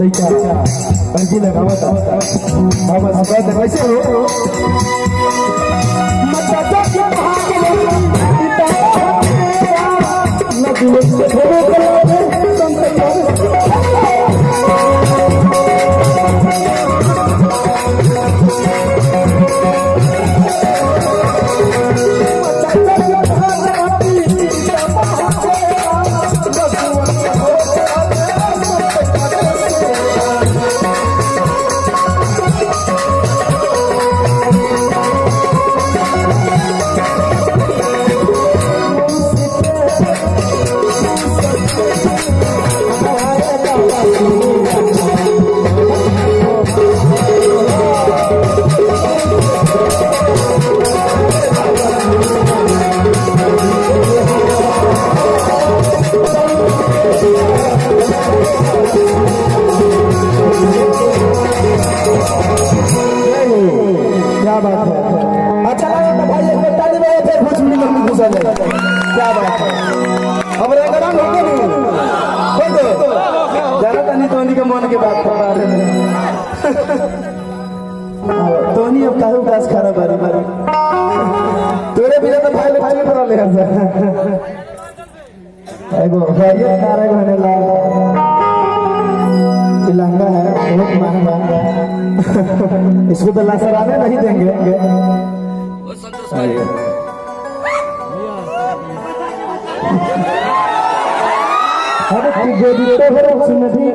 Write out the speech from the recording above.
अंजी लगावा था बाबा साहब कैसे हो मचाचा के भाग न दिल से थोड़े क्या बात है अब रेगरा होके नहीं जाना था नहीं धोनी के मन के बात कर रहे हैं धोनी अब काहू दास खाना बारी बारी तोरे बिना तो भाई भाई करा ले एगो भाईया तारे होने लगा लहंगा है बहुत महंगा इसको तो लासराने नहीं देंगे अरे गोदी तो हो सुनती